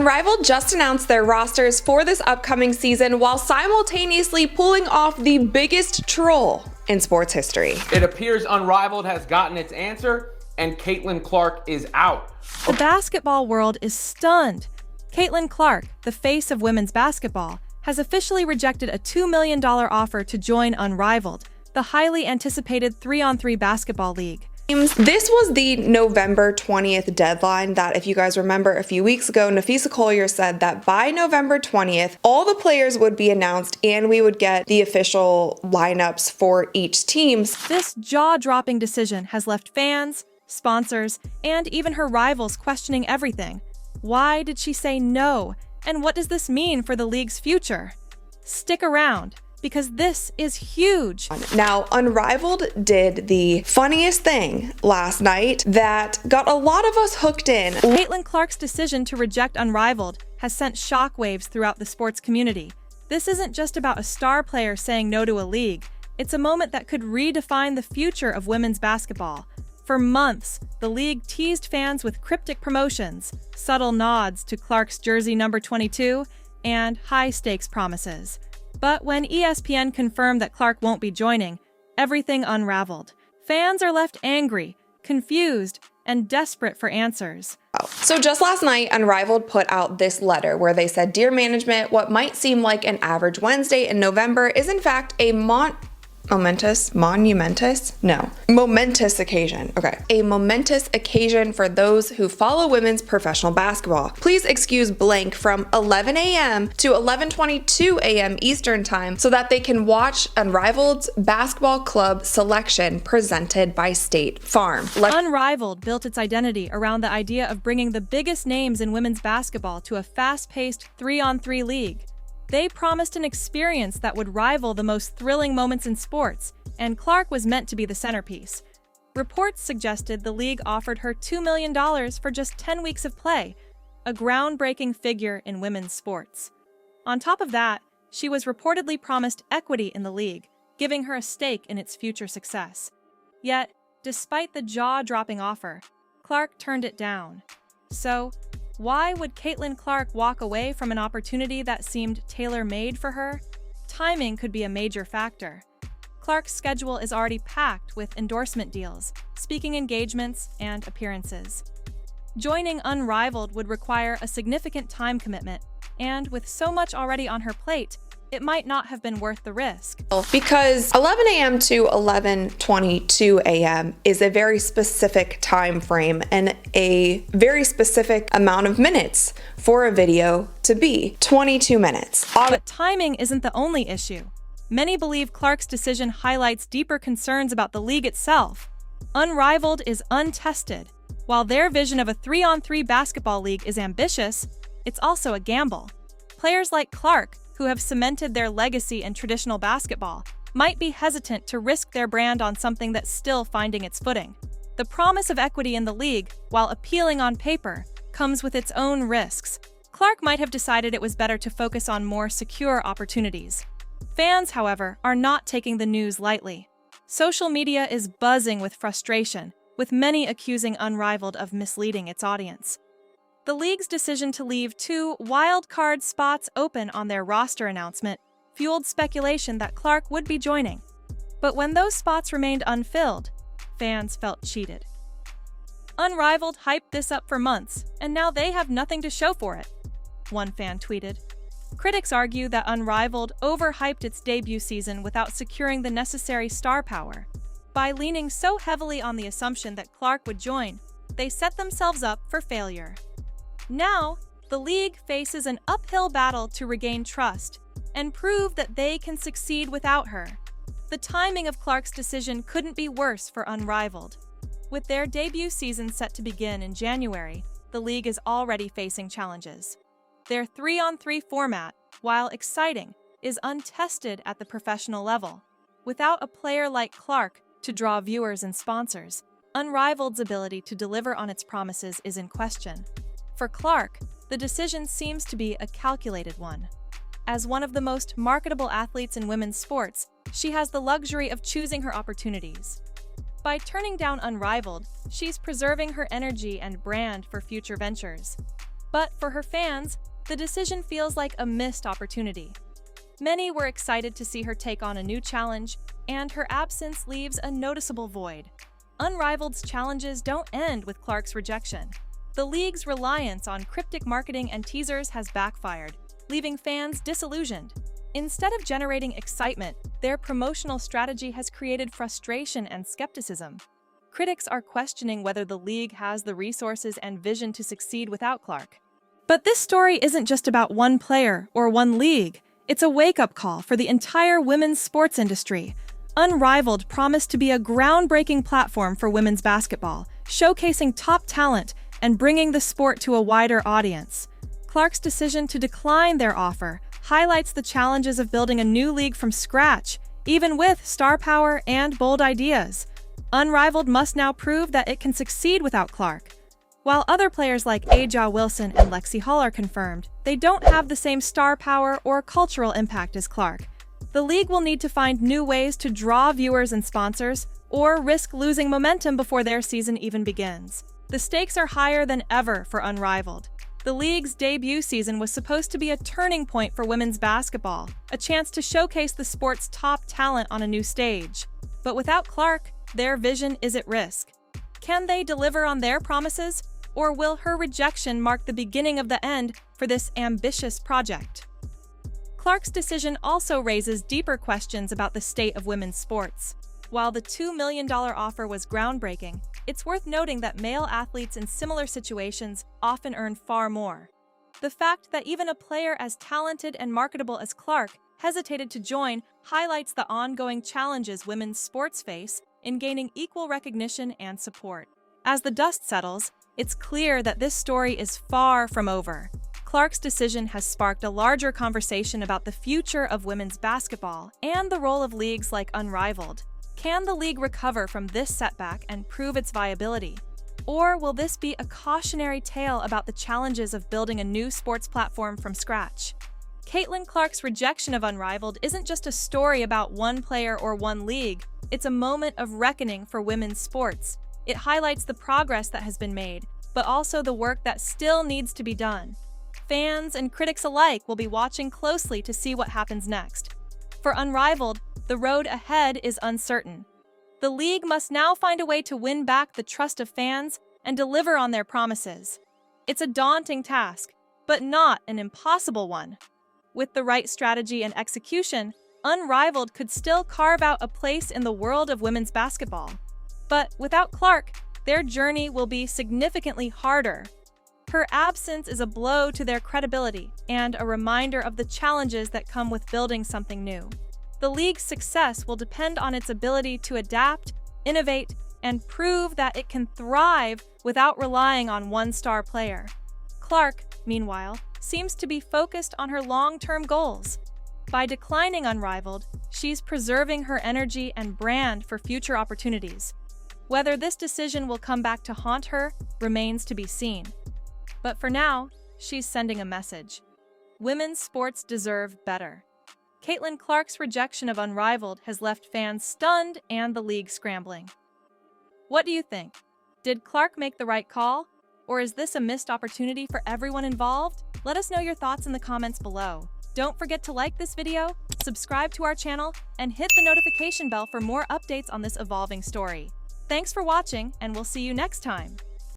Unrivaled just announced their rosters for this upcoming season while simultaneously pulling off the biggest troll in sports history. It appears Unrivaled has gotten its answer and Caitlin Clark is out. The basketball world is stunned. Caitlin Clark, the face of women's basketball, has officially rejected a $2 million offer to join Unrivaled, the highly anticipated 3-on-3 basketball league. This was the November 20th deadline that, if you guys remember a few weeks ago, Nafisa Collier said that by November 20th, all the players would be announced and we would get the official lineups for each team. This jaw-dropping decision has left fans, sponsors, and even her rivals questioning everything. Why did she say no? And what does this mean for the league's future? Stick around, because this is huge. Now, Unrivaled did the funniest thing last night that got a lot of us hooked in. Caitlin Clark's decision to reject Unrivaled has sent shockwaves throughout the sports community. This isn't just about a star player saying no to a league. It's a moment that could redefine the future of women's basketball. For months, the league teased fans with cryptic promotions, subtle nods to Clark's jersey number 22, and high-stakes promises. But when ESPN confirmed that Clark won't be joining, everything unraveled. Fans are left angry, confused, and desperate for answers. So just last night, Unrivaled put out this letter where they said, "Dear management, what might seem like an average Wednesday in November is in fact a momentous occasion. Okay. A momentous occasion for those who follow women's professional basketball. Please excuse blank from 11 a.m. to 11:22 a.m. Eastern time so that they can watch Unrivaled's basketball club selection presented by State Farm." Unrivaled built its identity around the idea of bringing the biggest names in women's basketball to a fast-paced 3-on-3 league. They promised an experience that would rival the most thrilling moments in sports, and Clark was meant to be the centerpiece. Reports suggested the league offered her $2 million for just 10 weeks of play, a groundbreaking figure in women's sports. On top of that, she was reportedly promised equity in the league, giving her a stake in its future success. Yet, despite the jaw-dropping offer, Clark turned it down. So, why would Caitlin Clark walk away from an opportunity that seemed tailor-made for her? Timing could be a major factor. Clark's schedule is already packed with endorsement deals, speaking engagements, and appearances. Joining Unrivaled would require a significant time commitment, and with so much already on her plate, it might not have been worth the risk. Because 11 a.m. to 11:22 a.m. is a very specific time frame and a very specific amount of minutes for a video to be 22 minutes. But timing isn't the only issue. Many believe Clark's decision highlights deeper concerns about the league itself. Unrivaled is untested. While their vision of a 3-on-3 basketball league is ambitious, it's also a gamble. Players like Clark, who have cemented their legacy in traditional basketball, might be hesitant to risk their brand on something that's still finding its footing. The promise of equity in the league, while appealing on paper, comes with its own risks. Clark might have decided it was better to focus on more secure opportunities. Fans, however, are not taking the news lightly. Social media is buzzing with frustration, with many accusing Unrivaled of misleading its audience. The league's decision to leave 2 wild-card spots open on their roster announcement fueled speculation that Clark would be joining. But when those spots remained unfilled, fans felt cheated. Unrivaled hyped this up for months, and now they have nothing to show for it, one fan tweeted. Critics argue that Unrivaled overhyped its debut season without securing the necessary star power. By leaning so heavily on the assumption that Clark would join, they set themselves up for failure. Now, the league faces an uphill battle to regain trust and prove that they can succeed without her. The timing of Clark's decision couldn't be worse for Unrivaled. With their debut season set to begin in January, the league is already facing challenges. Their 3-on-3 format, while exciting, is untested at the professional level. Without a player like Clark to draw viewers and sponsors, Unrivaled's ability to deliver on its promises is in question. For Clark, the decision seems to be a calculated one. As one of the most marketable athletes in women's sports, she has the luxury of choosing her opportunities. By turning down Unrivaled, she's preserving her energy and brand for future ventures. But for her fans, the decision feels like a missed opportunity. Many were excited to see her take on a new challenge, and her absence leaves a noticeable void. Unrivaled's challenges don't end with Clark's rejection. The league's reliance on cryptic marketing and teasers has backfired, leaving fans disillusioned. Instead of generating excitement, their promotional strategy has created frustration and skepticism. Critics are questioning whether the league has the resources and vision to succeed without Clark. But this story isn't just about one player or one league. It's a wake-up call for the entire women's sports industry. Unrivaled promised to be a groundbreaking platform for women's basketball, showcasing top talent and bringing the sport to a wider audience. Clark's decision to decline their offer highlights the challenges of building a new league from scratch, even with star power and bold ideas. Unrivaled must now prove that it can succeed without Clark. While other players like Aja Wilson and Lexi Hall are confirmed, they don't have the same star power or cultural impact as Clark. The league will need to find new ways to draw viewers and sponsors, or risk losing momentum before their season even begins. The stakes are higher than ever for Unrivaled. The league's debut season was supposed to be a turning point for women's basketball, a chance to showcase the sport's top talent on a new stage. But without Clark, their vision is at risk. Can they deliver on their promises, or will her rejection mark the beginning of the end for this ambitious project? Clark's decision also raises deeper questions about the state of women's sports. While the $2 million offer was groundbreaking, it's worth noting that male athletes in similar situations often earn far more. The fact that even a player as talented and marketable as Clark hesitated to join highlights the ongoing challenges women's sports face in gaining equal recognition and support. As the dust settles, it's clear that this story is far from over. Clark's decision has sparked a larger conversation about the future of women's basketball and the role of leagues like Unrivaled. Can the league recover from this setback and prove its viability? Or will this be a cautionary tale about the challenges of building a new sports platform from scratch? Caitlin Clark's rejection of Unrivaled isn't just a story about one player or one league. It's a moment of reckoning for women's sports. It highlights the progress that has been made, but also the work that still needs to be done. Fans and critics alike will be watching closely to see what happens next. For Unrivaled, the road ahead is uncertain. The league must now find a way to win back the trust of fans and deliver on their promises. It's a daunting task, but not an impossible one. With the right strategy and execution, Unrivaled could still carve out a place in the world of women's basketball. But without Clark, their journey will be significantly harder. Her absence is a blow to their credibility and a reminder of the challenges that come with building something new. The league's success will depend on its ability to adapt, innovate, and prove that it can thrive without relying on one star player. Clark, meanwhile, seems to be focused on her long-term goals. By declining Unrivaled, she's preserving her energy and brand for future opportunities. Whether this decision will come back to haunt her remains to be seen. But for now, she's sending a message. Women's sports deserve better. Caitlin Clark's rejection of Unrivaled has left fans stunned and the league scrambling. What do you think? Did Clark make the right call? Or is this a missed opportunity for everyone involved? Let us know your thoughts in the comments below. Don't forget to like this video, subscribe to our channel, and hit the notification bell for more updates on this evolving story. Thanks for watching, and we'll see you next time.